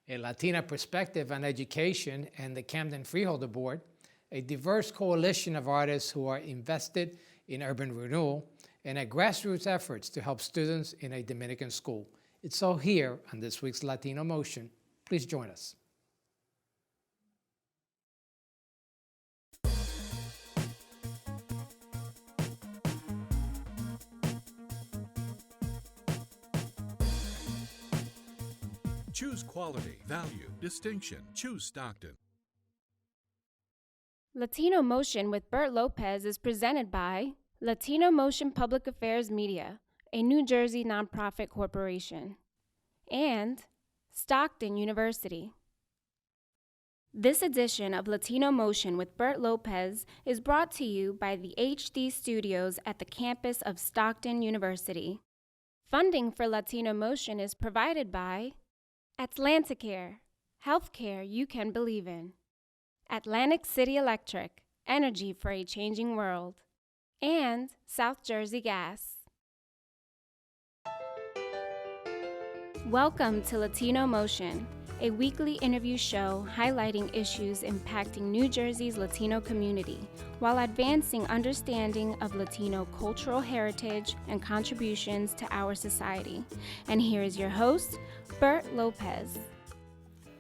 a Latina perspective on education, and the Camden Freeholder Board, a diverse coalition of artists who are invested in urban renewal, and a grassroots efforts to help students in a Dominican school. It's all here on this week's Latino Motion. Please join us. Choose quality, value, distinction. Choose Stockton. Latino Motion with Bert Lopez is presented by Latino Motion Public Affairs Media, a New Jersey nonprofit corporation, and Stockton University. This edition of Latino Motion with Bert Lopez is brought to you by the HD Studios at the campus of Stockton University. Funding for Latino Motion is provided by Atlanticare, healthcare you can believe in. Atlantic City Electric, energy for a changing world. And South Jersey Gas. Welcome to Latino Motion, a weekly interview show highlighting issues impacting New Jersey's Latino community while advancing understanding of Latino cultural heritage and contributions to our society. And here is your host, Bert Lopez.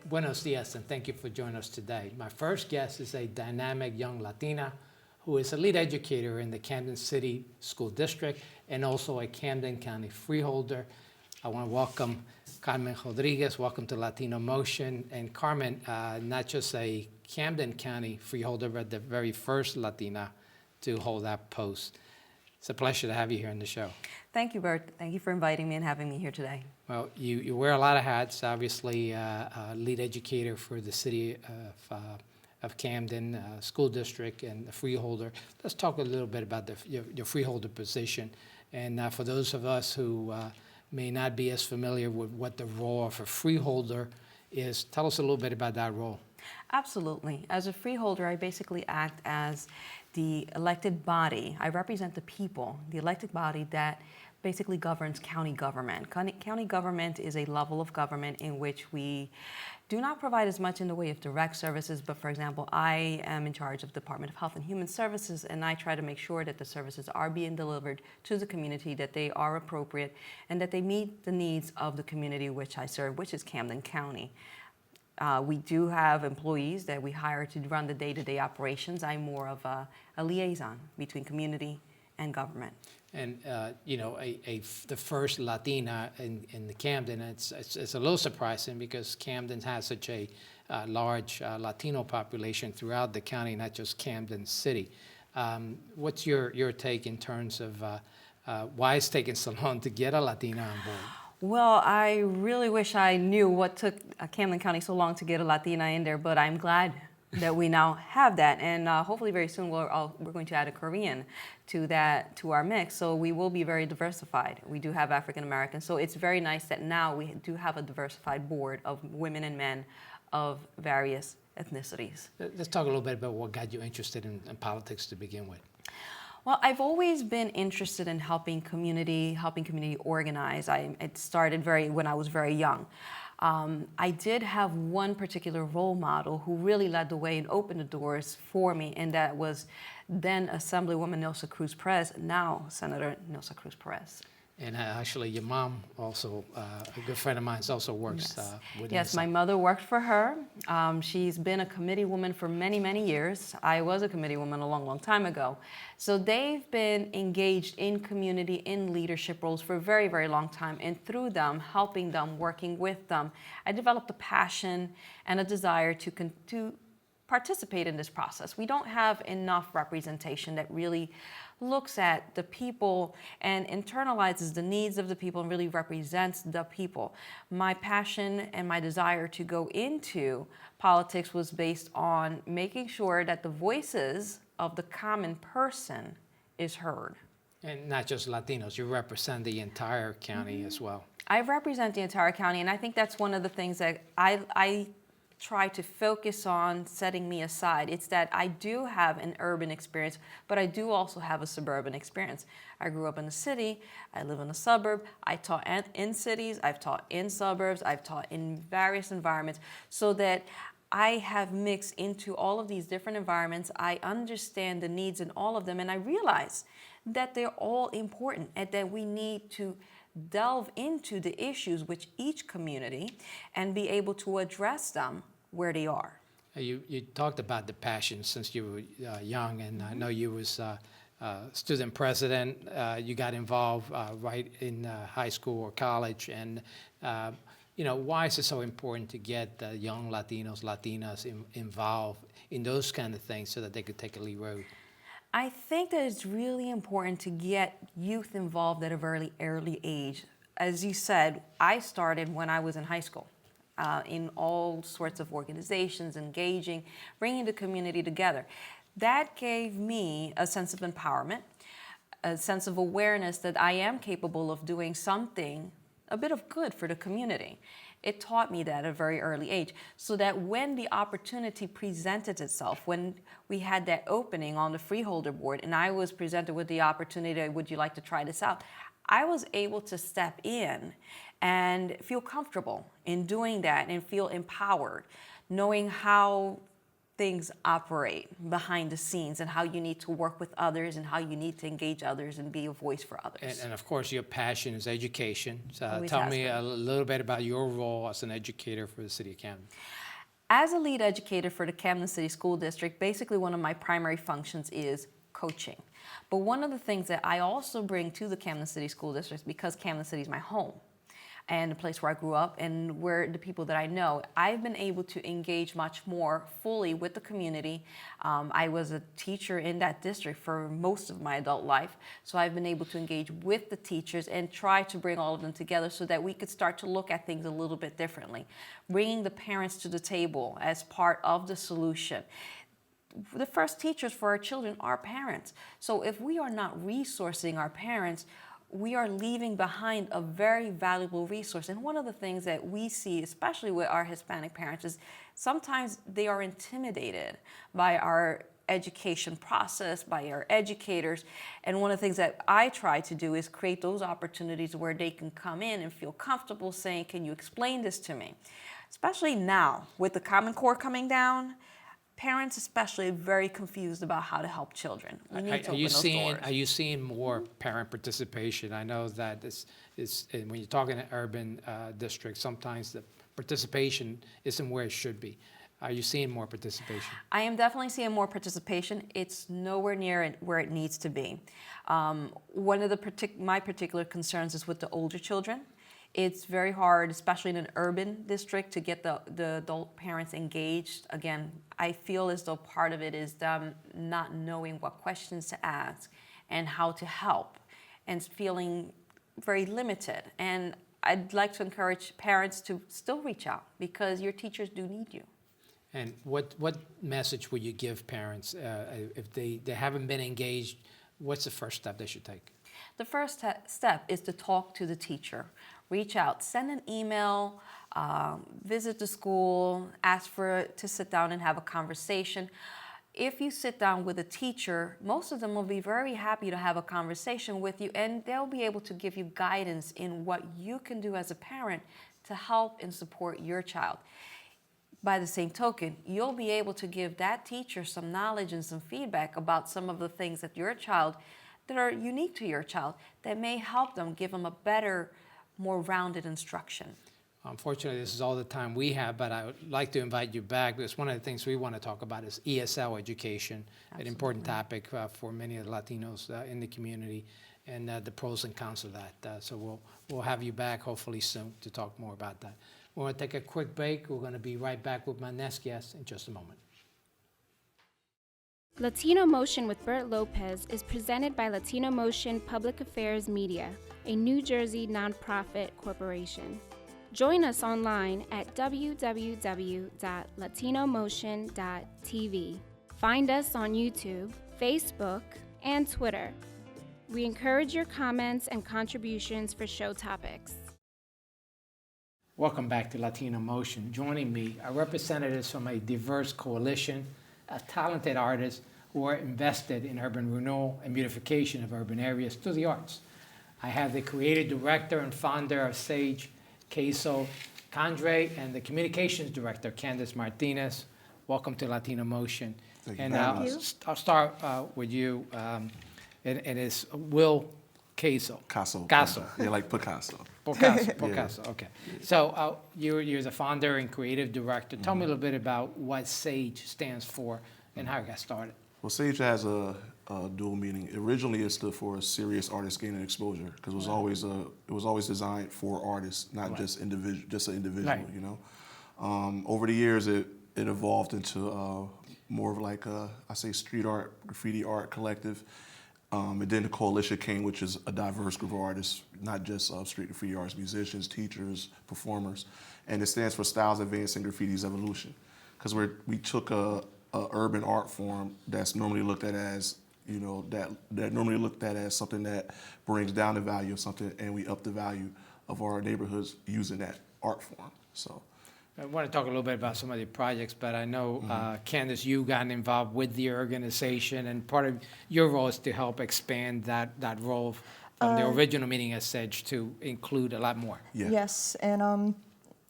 Buenos dias, and thank you for joining us today. My first guest is a dynamic young Latina who is a lead educator in the Camden City School District and also a Camden County freeholder. I want to welcome Carmen Rodriguez. Welcome to Latino Motion. And Carmen, not just a Camden County freeholder, but the very first Latina to hold that post. It's a pleasure to have you here on the show. Thank you, Bert. Thank you for inviting me and having me here today. Well, you wear a lot of hats. Obviously, lead educator for the city of Camden School District and the freeholder. Let's talk a little bit about your freeholder position. And for those of us who may not be as familiar with what the role of a freeholder is, tell us a little bit about that role. Absolutely. As a freeholder, I basically act as the elected body. I represent the people, the elected body that basically governs county government. County government is a level of government in which we do not provide as much in the way of direct services, but for example, I am in charge of the Department of Health and Human Services, and I try to make sure that the services are being delivered to the community, that they are appropriate, and that they meet the needs of the community which I serve, which is Camden County. We do have employees that we hire to run the day-to-day operations. I'm more of a liaison between community and government. And the first Latina in the Camden, it's a little surprising because Camden has such a large Latino population throughout the county, not just Camden City. What's your take in terms of why it's taking so long to get a Latina on board? Well, I really wish I knew what took Camden County so long to get a Latina in there, but I'm glad that we now have that, and hopefully very soon we're going to add a Korean to our mix, so we will be very diversified. We do have African Americans, so it's very nice that now we do have a diversified board of women and men of various ethnicities. Let's talk a little bit about what got you interested in politics to begin with. Well, I've always been interested in helping community organize. It started when I was very young. I did have one particular role model who really led the way and opened the doors for me, and that was then Assemblywoman Nilsa Cruz Perez, now Senator Nilsa Cruz Perez. And actually, your mom also, a good friend of mine, also works with Yes, Nilsa. my mother worked for her. She's been a committee woman for many, many years. I was a committee woman a long, long time ago. So they've been engaged in community, in leadership roles for a very, very long time. And through them, helping them, working with them, I developed a passion and a desire to participate in this process. We don't have enough representation that really looks at the people and internalizes the needs of the people and really represents the people. My passion and my desire to go into politics was based on making sure that the voices of the common person is heard. And not just Latinos, you represent the entire county as well. I represent the entire county, and I think that's one of the things that I try to focus on setting me aside. It's that I do have an urban experience, but I do also have a suburban experience. I grew up in the city, I live in a suburb, I taught in cities, I've taught in suburbs, I've taught in various environments, so that I have mixed into all of these different environments. I understand the needs in all of them, and I realize that they're all important and that we need to delve into the issues with each community and be able to address them where they are. You talked about the passion since you were young, and I know you was student president. You got involved right in high school or college, and why is it so important to get young Latinos, Latinas involved in those kind of things so that they could take a lead road? I think that it's really important to get youth involved at a very early age. As you said, I started when I was in high school in all sorts of organizations, engaging, bringing the community together. That gave me a sense of empowerment, a sense of awareness that I am capable of doing something, a bit of good for the community. It taught me that at a very early age, so that when the opportunity presented itself, when we had that opening on the freeholder board and I was presented with the opportunity, would you like to try this out? I was able to step in and feel comfortable in doing that and feel empowered, knowing how things operate behind the scenes and how you need to work with others and how you need to engage others and be a voice for others. And of course, your passion is education. So Always tell has me been. a little bit about your role as an educator for the city of Camden. As a lead educator for the Camden City School District, basically one of my primary functions is coaching. But one of the things that I also bring to the Camden City School District, because Camden City is my home and the place where I grew up and where the people that I know, I've been able to engage much more fully with the community. I was a teacher in that district for most of my adult life, so I've been able to engage with the teachers and try to bring all of them together so that we could start to look at things a little bit differently. Bringing the parents to the table as part of the solution. The first teachers for our children are parents. So if we are not resourcing our parents, we are leaving behind a very valuable resource. And one of the things that we see, especially with our Hispanic parents, is sometimes they are intimidated by our education process, by our educators. And one of the things that I try to do is create those opportunities where they can come in and feel comfortable saying, can you explain this to me? Especially now, with the Common Core coming down, parents especially are very confused about how to help children. We need to open those doors. Are you seeing more parent participation? I know that when you're talking in urban districts, sometimes the participation isn't where it should be. Are you seeing more participation? I am definitely seeing more participation. It's nowhere near where it needs to be. One of my particular concerns is with the older children. It's very hard, especially in an urban district, to get the adult parents engaged. Again, I feel as though part of it is them not knowing what questions to ask and how to help and feeling very limited. And I'd like to encourage parents to still reach out because your teachers do need you. And what message would you give parents if they haven't been engaged? What's the first step they should take? The first step is to talk to the teacher. Reach out, send an email, visit the school, ask to sit down and have a conversation. If you sit down with a teacher, most of them will be very happy to have a conversation with you, and they'll be able to give you guidance in what you can do as a parent to help and support your child. By the same token, you'll be able to give that teacher some knowledge and some feedback about some of the things that are unique to your child that may help them, give them a better, more rounded instruction. Unfortunately, this is all the time we have, but I would like to invite you back because one of the things we want to talk about is ESL education, Absolutely. an important topic for many of the Latinos in the community, and the pros and cons of that. So we'll have you back hopefully soon to talk more about that. We're going to take a quick break. We're going to be right back with my next guest in just a moment. Latino Motion with Bert Lopez is presented by Latino Motion Public Affairs Media, a New Jersey nonprofit corporation. Join us online at www.latinomotion.tv. Find us on YouTube, Facebook, and Twitter. We encourage your comments and contributions for show topics. Welcome back to Latino Motion. Joining me are representatives from a diverse coalition of talented artists who are invested in urban renewal and beautification of urban areas through the arts. I have the creative director and founder of S.A.G.E, Queso Condre, and the communications director, Candace Martinez. Welcome to Latino Motion. Thank you And very much. I'll start with you, and it's Will Queso. Caso. Yeah, like Picasso. Picasso, okay. So you're the founder and creative director. Tell me a little bit about what S.A.G.E stands for and how it got started. Well, S.A.G.E has a dual meaning. Originally, it stood for Serious Artists Gaining Exposure because it was always designed for artists, not just an individual. Right. You know, over the years, it evolved into more of like I say street art, graffiti art collective. And then the coalition came, which is a diverse group of artists, not just street graffiti artists, musicians, teachers, performers, and it stands for Styles Advancing Graffiti's Evolution, because we took a urban art form that's normally looked at as, you know, that normally looked at as something that brings down the value of something, and we up the value of our neighborhoods using that art form. So. I want to talk a little bit about some of the projects, but I know, Candace, you got involved with the organization, and part of your role is to help expand that role from the original meaning as S.A.G.E to include a lot more. Yeah. Yes, and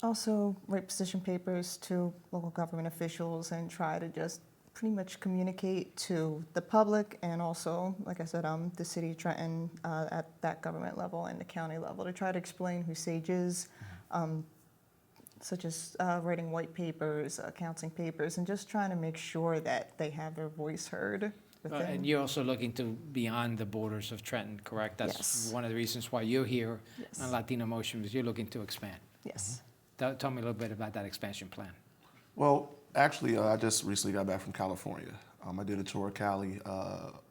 also write position papers to local government officials and try to just pretty much communicate to the public and also, like I said, the city of Trenton at that government level and the county level to try to explain who S.A.G.E is. Such as writing white papers, counseling papers, and just trying to make sure that they have their voice heard. And you're also looking to beyond the borders of Trenton, correct? That's Yes. one of the reasons why you're here Yes. on Latino Motion, is you're looking to expand. Yes. Tell me a little bit about that expansion plan. Well, actually, I just recently got back from California. I did a tour of Cali,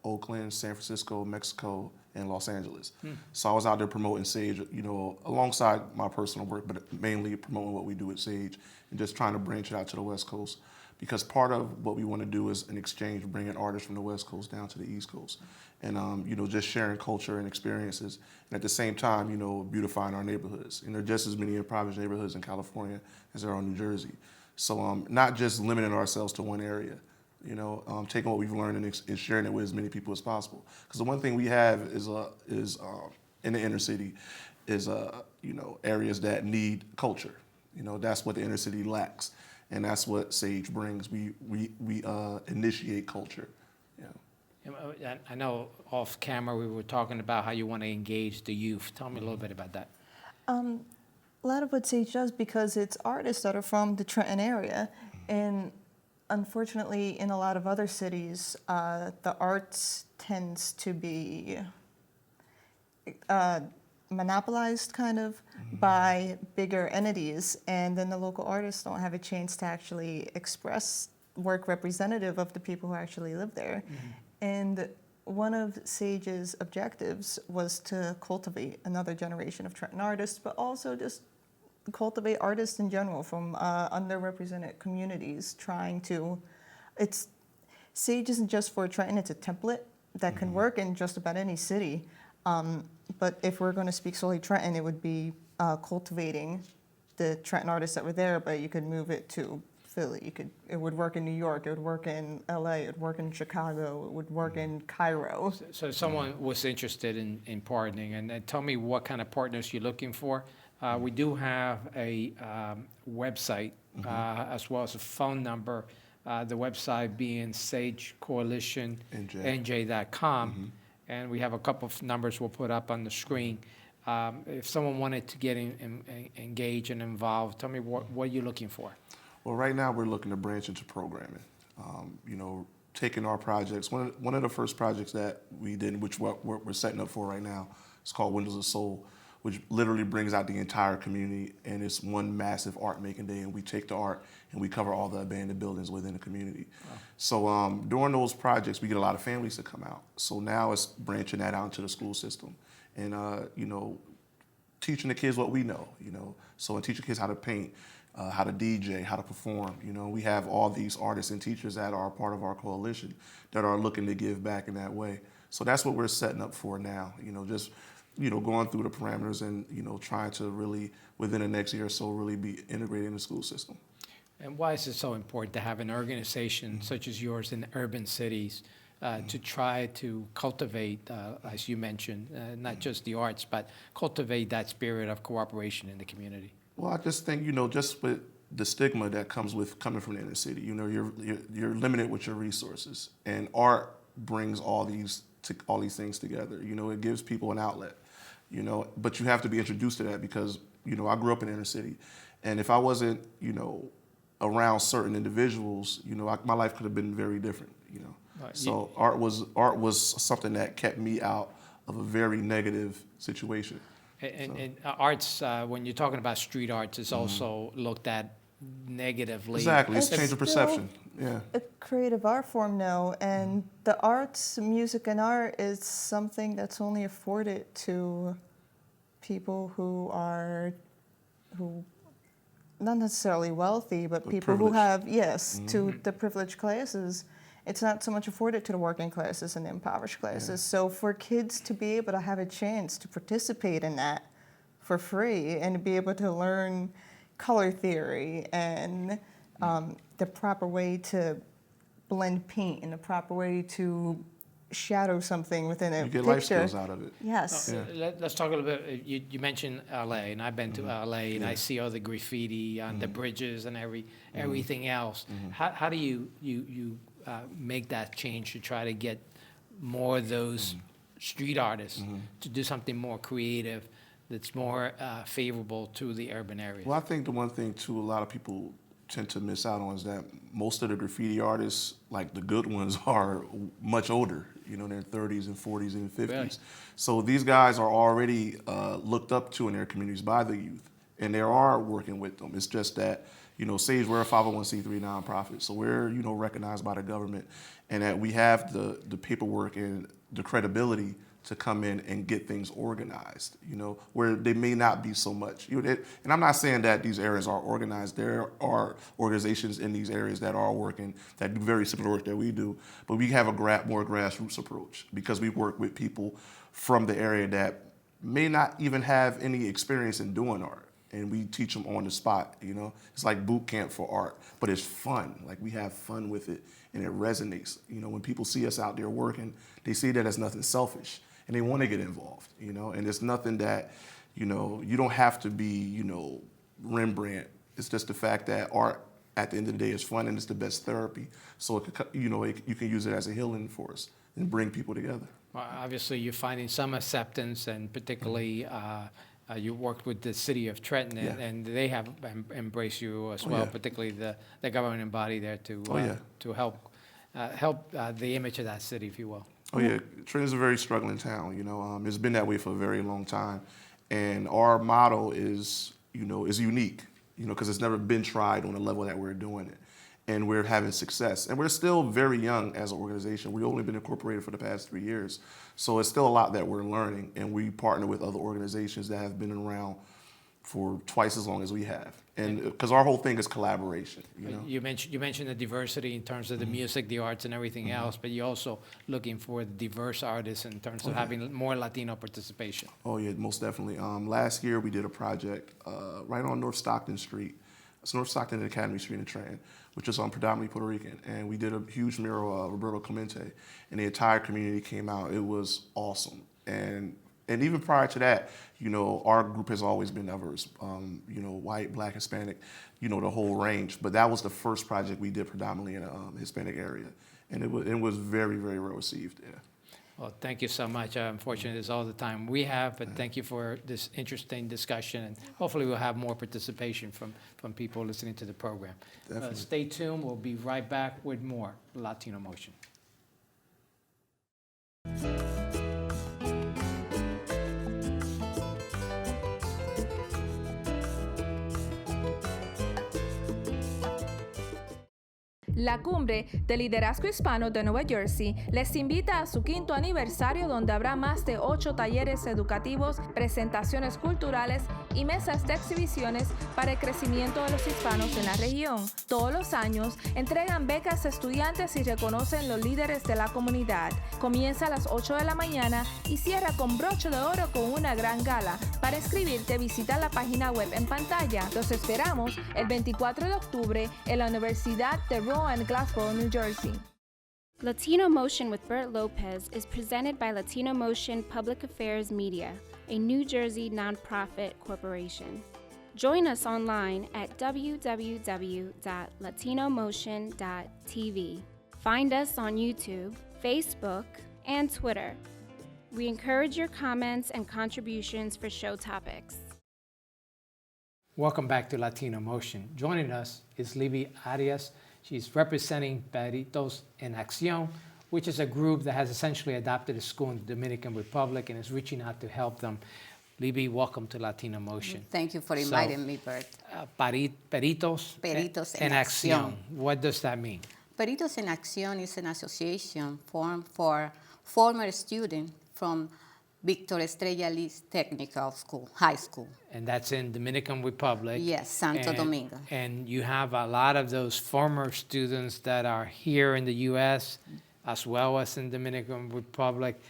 Oakland, San Francisco, Mexico, and Los Angeles. So I was out there promoting S.A.G.E, you know, alongside my personal work, but mainly promoting what we do at S.A.G.E and just trying to branch it out to the West Coast. Because part of what we want to do is an exchange, bringing artists from the West Coast down to the East Coast. And, you know, just sharing culture and experiences. And at the same time, you know, beautifying our neighborhoods. And there are just as many impoverished neighborhoods in California as there are in New Jersey. So not just limiting ourselves to one area. You know, taking what we've learned and sharing it with as many people as possible. Because the one thing we have is in the inner city is you know, areas that need culture. You know, that's what the inner city lacks, and that's what S.A.G.E brings. We initiate culture. You know. I know off camera we were talking about how you want to engage the youth. Tell me a little bit about that. A lot of what S.A.G.E does, because it's artists that are from the Trenton area, and unfortunately, in a lot of other cities, the arts tends to be monopolized kind of by bigger entities, and then the local artists don't have a chance to actually express work representative of the people who actually live there. And one of S.A.G.E's objectives was to cultivate another generation of Trenton artists, but also just cultivate artists in general from underrepresented communities, trying to, S.A.G.E isn't just for Trenton, it's a template that can work in just about any city. But if we're going to speak solely Trenton, it would be cultivating the Trenton artists that were there, but you could move it to Philly. It would work in New York, it would work in LA, it would work in Chicago, it would work in Cairo. So someone was interested in partnering, and tell me what kind of partners you're looking for. We do have a website as well as a phone number. The website being sagecoalition.nj.com, and we have a couple of numbers we'll put up on the screen. If someone wanted to get engaged and involved, tell me what you're looking for. Well, right now we're looking to branch into programming. You know, taking our projects. One of the first projects that we did, which we're setting up for right now, is called Windows of Soul, which literally brings out the entire community, and it's one massive art making day, and we take the art and we cover all the abandoned buildings within the community. Wow. So during those projects, we get a lot of families to come out. So now it's branching that out into the school system, and you know, teaching the kids what we know. You know, so teaching kids how to paint, how to DJ, how to perform. You know, we have all these artists and teachers that are part of our coalition that are looking to give back in that way. So that's what we're setting up for now. You know, just going through the parameters and, trying to really, within the next year or so, really be integrated in the school system. And why is it so important to have an organization such as yours in urban cities to try to cultivate, as you mentioned, not just the arts, but cultivate that spirit of cooperation in the community? Well, I just think, just with the stigma that comes with coming from the inner city, you're limited with your resources, and art brings all these things together. It gives people an outlet, but you have to be introduced to that because, I grew up in the inner city, and if I wasn't, around certain individuals, my life could have been very different, Right. So art was something that kept me out of a very negative situation. And arts, when you're talking about street arts, is also looked at negatively. Exactly, it's It's change of still- perception. Yeah. A creative art form now, and the arts, music and art is something that's only afforded to people who not necessarily wealthy, but people who privileged. have, to the privileged classes. It's not so much afforded to the working classes and the impoverished classes. So for kids to be able to have a chance to participate in that for free and to be able to learn color theory and the proper way to blend paint and the proper way to shadow something within a You get picture. life skills out of it. Yes. Let's talk a little bit. You mentioned LA, and I've been to LA, and I see all the graffiti on the bridges and everything else. How do you make that change to try to get more of those street artists to do something more creative that's more favorable to the urban areas? Well, I think the one thing too, a lot of people tend to miss out on is that most of the graffiti artists, like the good ones, are much older, in their 30s and 40s and 50s. Really? So these guys are already looked up to in their communities by the youth, and they are working with them. It's just that, S.A.G.E, we're a 501c3 nonprofit, so we're, recognized by the government, and that we have the paperwork and the credibility to come in and get things organized, where they may not be so much. And I'm not saying that these areas are organized. There are organizations in these areas that are working, that do very similar work that we do, but we have a more grassroots approach because we work with people from the area that may not even have any experience in doing art. And we teach them on the spot, It's like boot camp for art, but it's fun. Like we have fun with it and it resonates. When people see us out there working, they see that as nothing selfish. And they want to get involved, and it's nothing that, you don't have to be, Rembrandt. It's just the fact that art, at the end of the day, is fun and it's the best therapy. So, you can use it as a healing force and bring people together. Well, obviously, you're finding some acceptance, and particularly you worked with the city of Trenton, and they have embraced you as well, particularly the governing body there to help the image of that city, if you will. Oh yeah, Trenton's a very struggling town. It's been that way for a very long time, and our motto is unique, because it's never been tried on the level that we're doing it, and we're having success, and we're still very young as an organization. We've only been incorporated for the past 3 years, so it's still a lot that we're learning, and we partner with other organizations that have been around for twice as long as we have, and because our whole thing is collaboration. You mentioned the diversity in terms of the music, the arts, and everything else, but you're also looking for diverse artists in terms of having more Latino participation. Oh yeah, most definitely. Last year we did a project right on North Stockton Street. It's North Stockton and Academy Street in Trenton, which is predominantly Puerto Rican, and we did a huge mural of Roberto Clemente, and the entire community came out. It was awesome, and even prior to that, our group has always been diverse, white, black, Hispanic, the whole range. But that was the first project we did predominantly in a Hispanic area. And it was very, very well received, yeah. Well, thank you so much. Unfortunately, it's all the time we have, but thank you for this interesting discussion. And hopefully we'll have more participation from people listening to the program. Stay tuned. We'll be right back with more Latino Motion. La Cumbre de Liderazgo Hispano de Nueva Jersey les invita a su 5º aniversario, donde habrá más de 8 talleres educativos, presentaciones culturales y mesas de exhibiciones para el crecimiento de los hispanos en la región. Todos los años entregan becas a estudiantes y reconocen los líderes de la comunidad. Comienza a las 8 de la mañana y cierra con broche de oro con una gran gala. Para inscribirte, visita la página web en pantalla. Los esperamos el 24 de octubre en la Universidad de Rowan, Glassboro, New Jersey. Latino Motion with Bert Lopez is presented by Latino Motion Public Affairs Media, a New Jersey nonprofit corporation. Join us online at www.latinomotion.tv. Find us on YouTube, Facebook, and Twitter. We encourage your comments and contributions for show topics. Welcome back to Latino Motion. Joining us is Libby Arias. She's representing Peritos en Acción, which is a group that has essentially adopted a school in the Dominican Republic and is reaching out to help them. Libby, welcome to Latino Motion. Thank you for inviting me, Bert. Peritos en Acción. What does that mean? Peritos en Acción is an association formed for former students from Victor Estrella Liz Technical School, High School. And that's in Dominican Republic. Yes, Santo Domingo. And you have a lot of those former students that are here in the U.S. as well as in Dominican Republic.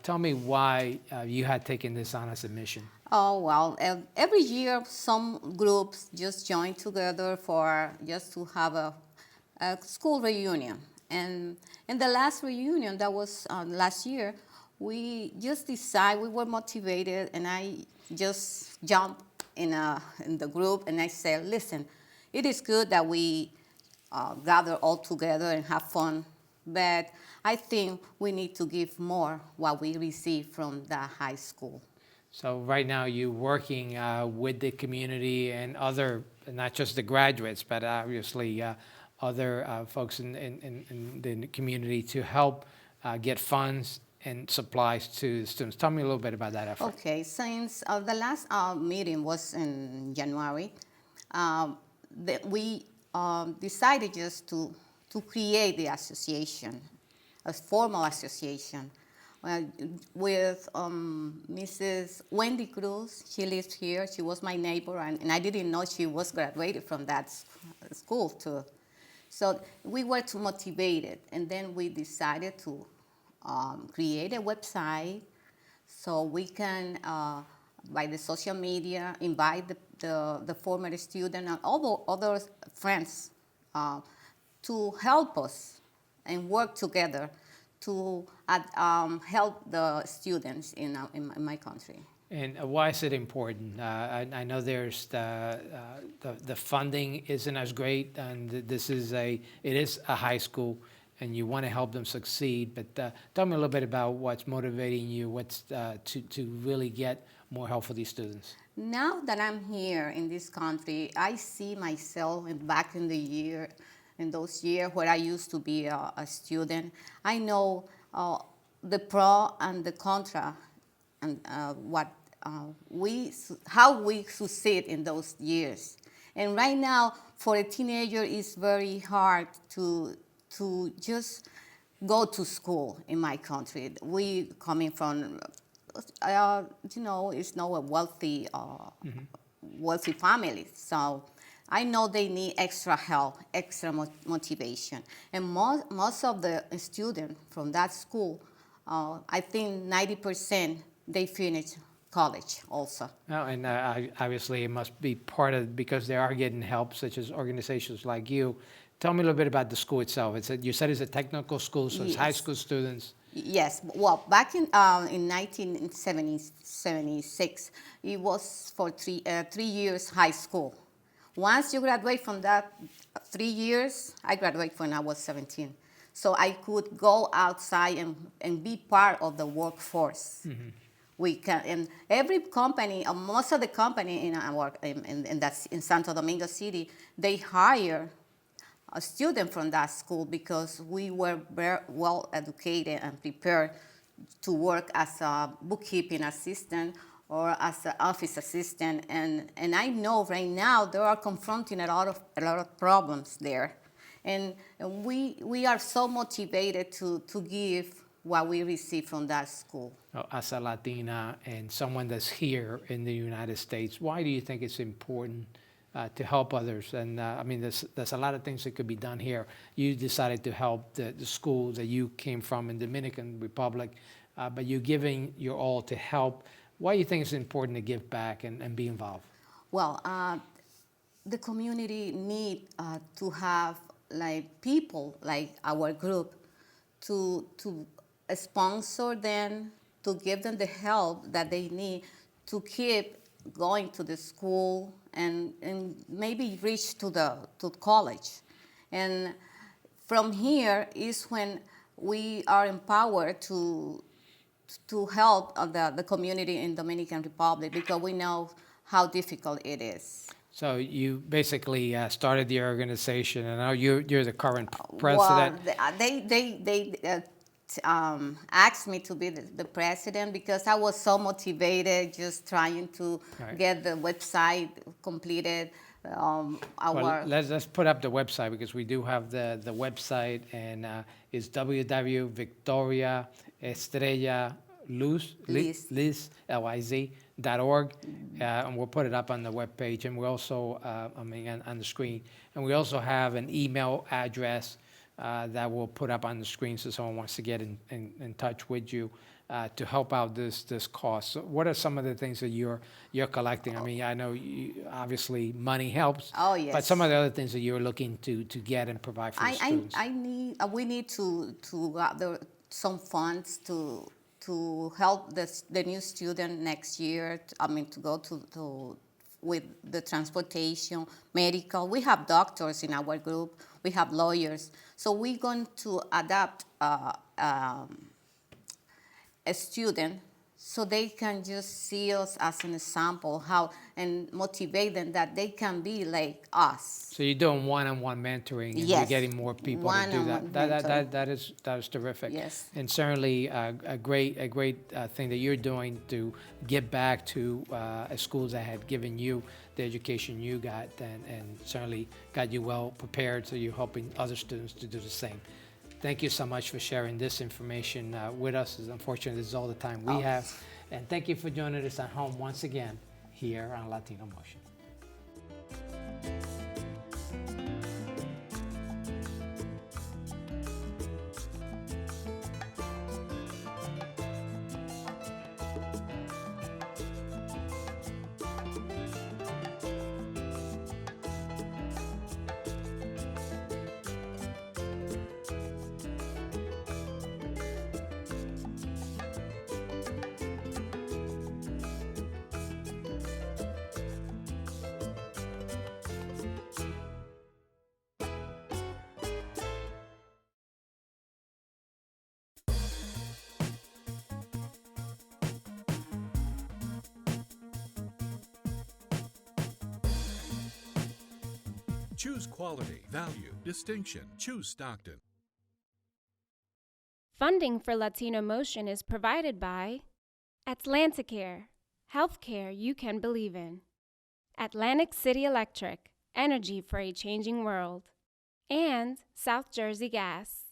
Tell me why you had taken this on as a mission. Oh, well, every year some groups just join together for just to have a school reunion. And in the last reunion, that was last year, we just decided, we were motivated, and I just jumped in the group and I said, listen, it is good that we gather all together and have fun, but I think we need to give more what we receive from the high school. So right now you're working with the community and other, not just the graduates, but obviously other folks in the community to help get funds and supplies to the students. Tell me a little bit about that effort. Okay, since the last meeting was in January, we decided just to create the association, a formal association, with Mrs. Wendy Cruz. She lives here. She was my neighbor, and I didn't know she was graduated from that school too. So we were too motivated, and then we decided to create a website so we can, by the social media, invite the former student and all the other friends to help us and work together to help the students in my country. And why is it important? I know there's the funding isn't as great, and it is a high school, and you want to help them succeed. But tell me a little bit about what's motivating you, what's to really get more help for these students. Now that I'm here in this country, I see myself back in those years where I used to be a student. I know the pro and the contra, and how we succeed in those years. And right now, for a teenager, it's very hard to just go to school in my country. We coming from, it's not a wealthy family. So I know they need extra help, extra motivation. And most of the students from that school, I think 90%, they finish college also. No, and obviously it must be part of, because they are getting help, such as organizations like you. Tell me a little bit about the school itself. You said it's a technical school, so it's high school students. Yes. Well, back in 1976, it was for 3 years high school. Once you graduate from that 3 years, I graduated when I was 17. So I could go outside and be part of the workforce. Mm-hmm. We can, and every company, most of the company in Santo Domingo City, they hire a student from that school because we were very well educated and prepared to work as a bookkeeping assistant or as an office assistant. And I know right now they are confronting a lot of problems there. And we are so motivated to give what we receive from that school. As a Latina and someone that's here in the United States, why do you think it's important to help others? And I mean, there's a lot of things that could be done here. You decided to help the school that you came from in Dominican Republic, but you're giving your all to help. Why do you think it's important to give back and be involved? Well, the community need to have like people like our group to sponsor them, to give them the help that they need to keep going to the school and maybe reach to college. And from here is when we are empowered to help the community in Dominican Republic, because we know how difficult it is. So you basically started the organization, and now you're the current president. Well, they asked me to be the president because I was so motivated, just trying to Right. get the website completed. Well, let's put up the website, because we do have the website, and it's www.victoriaestrellaliz.org, and we'll put it up on the webpage, and we also, on the screen, and we also have an email address that we'll put up on the screen, so someone wants to get in touch with you to help out this cause. So what are some of the things that you're collecting? I mean, I know obviously money helps. Oh, yes. But some of the other things that you're looking to get and provide for the students. We need to gather some funds to help the new student next year. To go to with the transportation, medical. We have doctors in our group. We have lawyers. So we're going to adapt a student so they can just see us as an example, and motivate them that they can be like us. So you're doing one-on-one mentoring, and you're Yes. getting more people to do One-on-one that. That is terrific. Yes. And certainly a great thing that you're doing to give back to schools that had given you the education you got, and certainly got you well prepared, so you're helping other students to do the same. Thank you so much for sharing this information with us. Unfortunately, this is all the time we have. And thank you for joining us at home once again here on Latino Motion. Choose quality, value, distinction. Choose Stockton. Funding for Latino Motion is provided by Atlanticare, healthcare you can believe in. Atlantic City Electric, energy for a changing world. And South Jersey Gas.